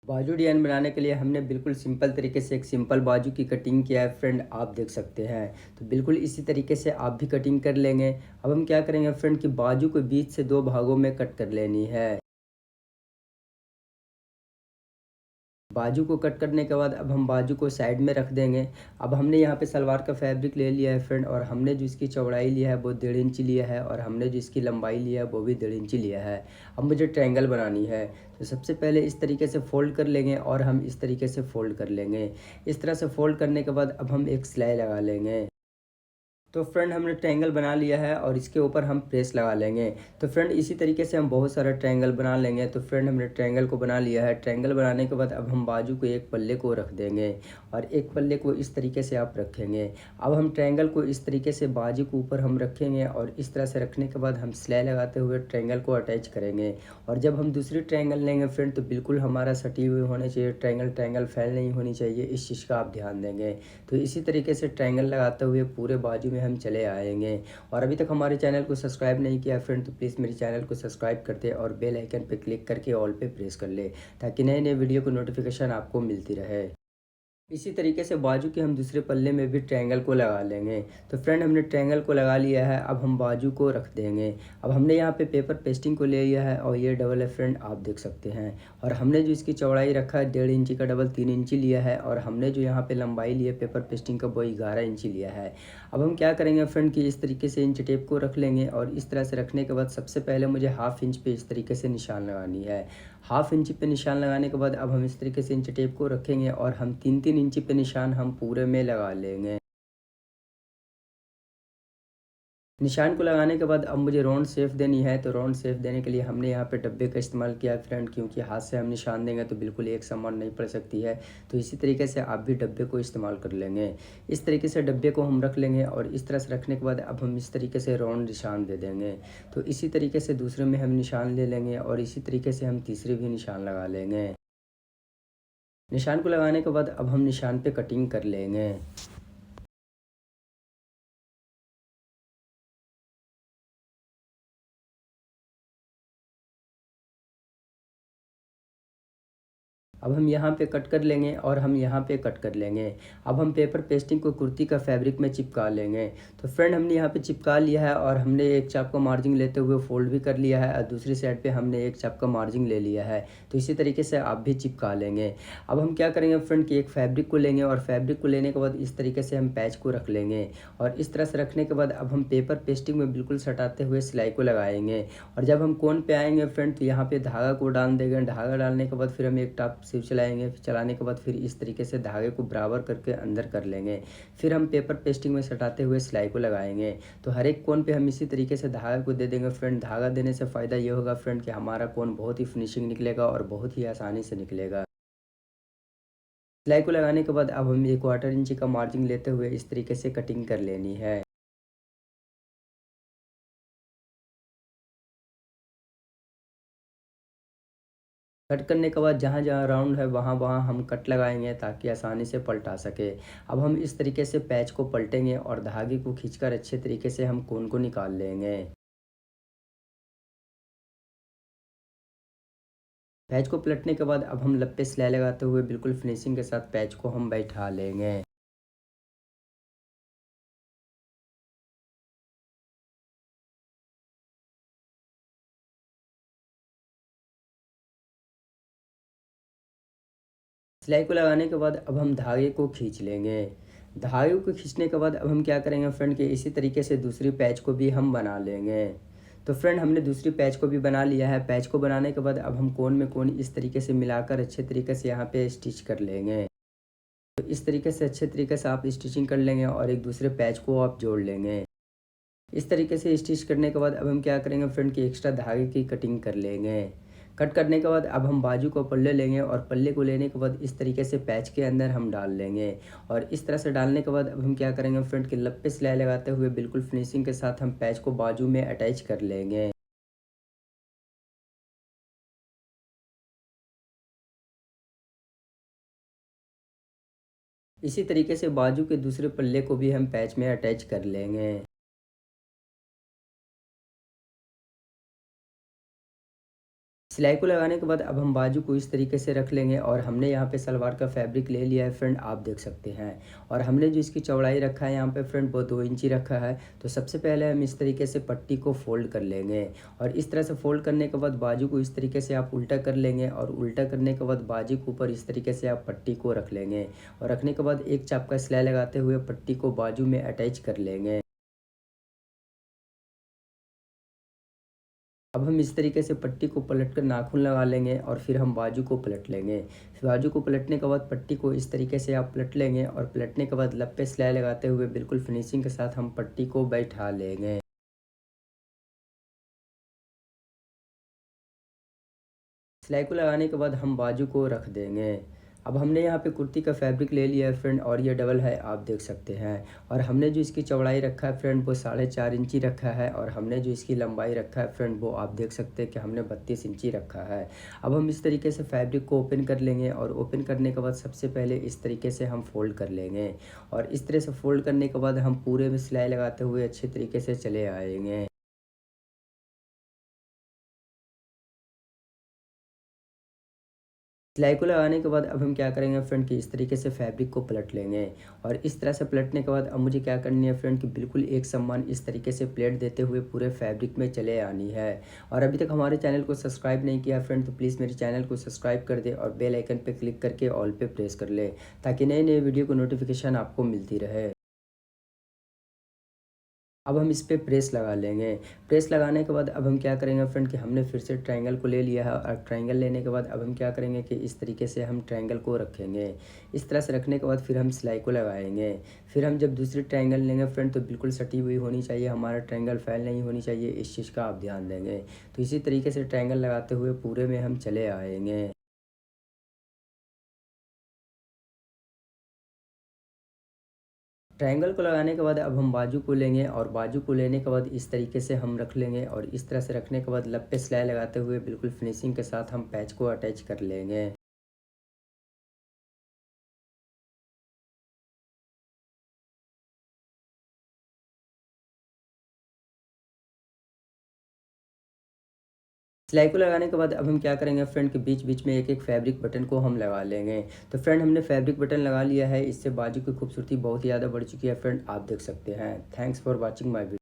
बाजू डिज़ाइन बनाने के लिए हमने बिल्कुल सिंपल तरीके से एक सिंपल बाजू की कटिंग किया है फ्रेंड, आप देख सकते हैं। तो बिल्कुल इसी तरीके से आप भी कटिंग कर लेंगे। अब हम क्या करेंगे फ्रेंड कि बाजू को बीच से 2 भागों में कट कर लेनी है। बाजू को कट करने के बाद अब हम बाजू को साइड में रख देंगे। अब हमने यहाँ पे सलवार का फैब्रिक ले लिया है फ्रेंड, और हमने जो इसकी चौड़ाई लिया है वो 1.5 इंच लिया है, और हमने जो इसकी लंबाई लिया है वो भी 1.5 इंच लिया है। अब मुझे ट्रायंगल बनानी है, तो सबसे पहले इस तरीके से फ़ोल्ड कर लेंगे और हम इस तरीके से फ़ोल्ड कर लेंगे। इस तरह से फ़ोल्ड करने के बाद अब हम एक सिलाई लगा लेंगे। तो फ्रेंड हमने ट्रायंगल बना लिया है और इसके ऊपर हम प्रेस लगा लेंगे। तो फ्रेंड इसी तरीके से हम बहुत सारा ट्रायंगल बना लेंगे। तो फ्रेंड हमने ट्रायंगल को बना लिया है। ट्रायंगल बनाने के बाद अब हम बाजू को एक पल्ले को रख देंगे, और एक पल्ले को इस तरीके से आप रखेंगे। अब हम ट्रायंगल को इस तरीके से बाजू के ऊपर हम रखेंगे, और इस तरह से रखने के बाद हम सिलाई लगाते हुए ट्रायंगल को अटैच करेंगे। और जब हम दूसरी ट्रायंगल लेंगे फ्रेंड, तो बिल्कुल हमारा सटी हुई होनी चाहिए, ट्रायंगल ट्रायंगल फैल नहीं होनी चाहिए, इस चीज़ का आप ध्यान देंगे। तो इसी तरीके से ट्रायंगल लगाते हुए पूरे बाजू में हम चले आएंगे। और अभी तक हमारे चैनल को सब्सक्राइब नहीं किया फ्रेंड, तो प्लीज़ मेरे चैनल को सब्सक्राइब कर दे और बेल आइकन पे क्लिक करके ऑल पे प्रेस कर ले, ताकि नए नए वीडियो को नोटिफिकेशन आपको मिलती रहे। इसी तरीके से बाजू के हम दूसरे पल्ले में भी ट्रायंगल को लगा लेंगे। तो फ्रेंड हमने ट्रायंगल को लगा लिया है, अब हम बाजू को रख देंगे। अब हमने यहाँ पे पेपर पेस्टिंग को ले लिया है, और ये डबल है फ्रेंड, आप देख सकते हैं। और हमने जो इसकी चौड़ाई रखा है 1.5 इंची का डबल 3 इंची लिया है, और हमने जो यहाँ पे लंबाई ली है पेपर पेस्टिंग का वो 11 इंची लिया है। अब हम क्या करेंगे फ्रेंड कि इस तरीके से इंच टेप को रख लेंगे, और इस तरह से रखने के बाद सबसे पहले मुझे 1/2 इंच पे इस तरीके से निशान लगानी है। 1/2 इंच पे निशान लगाने के बाद अब हम इस तरीके से इंच टेप को रखेंगे, और हम 3-3 इंची पे निशान हम पूरे में लगा लेंगे। निशान को लगाने के बाद अब मुझे राउंड शेप देनी है। तो राउंड शेप देने के लिए हमने यहाँ पे डब्बे का इस्तेमाल किया है फ्रेंड, क्योंकि हाथ से हम निशान देंगे तो बिल्कुल एक समान नहीं पड़ सकती है। तो इसी तरीके से आप भी डब्बे को इस्तेमाल कर लेंगे। इस तरीके से डब्बे को हम रख लेंगे, और इस तरह से रखने के बाद अब हम इस तरीके से राउंड निशान दे देंगे। तो इसी तरीके से दूसरे में हम निशान ले लेंगे, और इसी तरीके से हम तीसरे भी निशान लगा लेंगे। निशान को लगाने के बाद अब हम निशान पे कटिंग कर लेंगे। अब हम यहाँ पे कट कर लेंगे, और हम यहाँ पे कट कर लेंगे। अब हम पेपर पेस्टिंग को कुर्ती का फैब्रिक में चिपका लेंगे। तो फ्रेंड हमने यहाँ पे चिपका लिया है, और हमने एक चाप का मार्जिन लेते हुए फोल्ड भी कर लिया है, और दूसरी साइड पे हमने एक चाप का मार्जिन ले लिया है। तो इसी तरीके से आप भी चिपका लेंगे। अब हम क्या करेंगे फ्रेंड कि एक फैब्रिक को लेंगे, और फैब्रिक को लेने के बाद इस तरीके से हम पैच को रख लेंगे। और इस तरह से रखने के बाद अब हम पेपर पेस्टिंग में बिल्कुल सटाते हुए सिलाई को लगाएंगे। और जब हम कोन पे आएंगे फ्रेंड, तो यहाँ पे धागा को डाल देंगे। धागा डालने के बाद फिर हम एक टाप सिर चलाएंगे। फिर चलाने के बाद फिर इस तरीके से धागे को बराबर करके अंदर कर लेंगे। फिर हम पेपर पेस्टिंग में सटाते हुए सिलाई को लगाएंगे। तो हर एक कोन पे हम इसी तरीके से धागा को दे देंगे फ्रेंड। धागा देने से फ़ायदा ये होगा फ्रेंड कि हमारा कोन बहुत ही फिनिशिंग निकलेगा और बहुत ही आसानी से निकलेगा। सिलाई को लगाने के बाद अब हम 1/4 इंच का मार्जिन लेते हुए इस तरीके से कटिंग कर लेनी है। कट करने के बाद जहाँ जहाँ राउंड है वहाँ वहाँ हम कट लगाएंगे, ताकि आसानी से पलटा सके। अब हम इस तरीके से पैच को पलटेंगे, और धागे को खींचकर अच्छे तरीके से हम कोन को निकाल लेंगे। पैच को पलटने के बाद अब हम लप पे सिलाई लगाते हुए बिल्कुल फिनिशिंग के साथ पैच को हम बैठा लेंगे। सिलाई को लगाने के बाद अब हम धागे को खींच लेंगे। धागे को खींचने के बाद अब हम क्या करेंगे फ्रेंड कि इसी तरीके से दूसरी पैच को भी हम बना लेंगे। तो फ्रेंड हमने दूसरी पैच को भी बना लिया है। पैच को बनाने के बाद अब हम कोन में कोन इस तरीके से मिलाकर अच्छे तरीके से यहाँ पे स्टिच कर लेंगे। तो इस तरीके से अच्छे तरीके से आप स्टिचिंग कर लेंगे, और एक दूसरे पैच को आप जोड़ लेंगे। इस तरीके से स्टिच करने के बाद अब हम क्या करेंगे फ्रेंड कि एक्स्ट्रा धागे की कटिंग कर लेंगे। कट करने के बाद अब हम बाजू को पल्ले लेंगे, और पल्ले को लेने के बाद इस तरीके से पैच के अंदर हम डाल लेंगे। और इस तरह से डालने के बाद अब हम क्या करेंगे फ्रेंड कि लप सिलाई लगाते हुए बिल्कुल फिनिशिंग के साथ हम पैच को बाजू में अटैच कर लेंगे। इसी तरीके से बाजू के दूसरे पल्ले को भी हम पैच में अटैच कर लेंगे। सिलाई को लगाने के बाद अब हम बाजू को इस तरीके से रख लेंगे और हमने यहाँ पे सलवार का फैब्रिक ले लिया है फ्रेंड, आप देख सकते हैं। और हमने जो इसकी चौड़ाई रखा है यहाँ पे फ्रेंड वो 2 इंची रखा है। तो सबसे पहले हम इस तरीके से पट्टी को फोल्ड कर लेंगे और इस तरह से फोल्ड करने के बाद बाजू को इस तरीके से आप उल्टा कर लेंगे और उल्टा करने के बाद बाजू के ऊपर इस तरीके से आप पट्टी को रख लेंगे और रखने के बाद एक चाप का सिलाई लगाते हुए पट्टी को बाजू में अटैच कर लेंगे। अब हम इस तरीके से पट्टी को पलट कर नाखून लगा लेंगे और फिर हम बाजू को पलट लेंगे। फिर बाजू को पलटने के बाद पट्टी को इस तरीके से आप पलट लेंगे और पलटने के बाद लब पे सिलाई लगाते हुए बिल्कुल फिनिशिंग के साथ हम पट्टी को बैठा लेंगे। सिलाई को लगाने के बाद हम बाजू को रख देंगे। अब हमने यहाँ पे कुर्ती का फैब्रिक ले लिया है फ्रेंड और ये डबल है, आप देख सकते हैं। और हमने जो इसकी चौड़ाई रखा है फ्रेंड वो 4.5 इंची रखा है और हमने जो इसकी लंबाई रखा है फ्रेंड वो आप देख सकते हैं कि हमने 32 इंची रखा है। अब हम इस तरीके से फैब्रिक को ओपन कर लेंगे और ओपन करने के बाद सबसे पहले इस तरीके से हम फोल्ड कर लेंगे और इस तरह से फोल्ड करने के बाद हम पूरे में सिलाई लगाते हुए अच्छे तरीके से चले आएंगे। सिलाई को लगाने के बाद अब हम क्या करेंगे फ्रेंड कि इस तरीके से फैब्रिक को पलट लेंगे और इस तरह से पलटने के बाद अब मुझे क्या करनी है फ्रेंड कि बिल्कुल एक समान इस तरीके से प्लेट देते हुए पूरे फैब्रिक में चले आनी है। और अभी तक हमारे चैनल को सब्सक्राइब नहीं किया फ्रेंड तो प्लीज़ मेरे चैनल को सब्सक्राइब कर दे और बेल आइकन पर क्लिक करके ऑल पे प्रेस कर ले ताकि नए नए वीडियो को नोटिफिकेशन आपको मिलती रहे। अब हम इस पे प्रेस लगा लेंगे। प्रेस लगाने के बाद अब हम क्या करेंगे फ्रेंड कि हमने फिर से ट्रायंगल को ले लिया है और ट्रायंगल लेने के बाद अब हम क्या करेंगे कि इस तरीके से हम ट्रायंगल को रखेंगे। इस तरह से रखने के बाद फिर हम सिलाई को लगाएंगे। फिर हम जब दूसरी ट्रायंगल लेंगे फ्रेंड तो बिल्कुल सटी हुई होनी चाहिए, हमारा ट्रायंगल फैल नहीं होनी चाहिए, इस चीज़ का आप ध्यान देंगे। तो इसी तरीके से ट्रायंगल लगाते हुए पूरे में हम चले आएँगे। ट्रायंगल को लगाने के बाद अब हम बाजू को लेंगे और बाजू को लेने के बाद इस तरीके से हम रख लेंगे और इस तरह से रखने के बाद लब पे सिलाई लगाते हुए बिल्कुल फिनिशिंग के साथ हम पैच को अटैच कर लेंगे। सिलाई को लगाने के बाद अब हम क्या करेंगे फ्रेंड के बीच बीच में एक एक फैब्रिक बटन को हम लगा लेंगे। तो फ्रेंड हमने फैब्रिक बटन लगा लिया है, इससे बाजू की खूबसूरती बहुत ही ज़्यादा बढ़ चुकी है फ्रेंड, आप देख सकते हैं। Thanks for watching my video.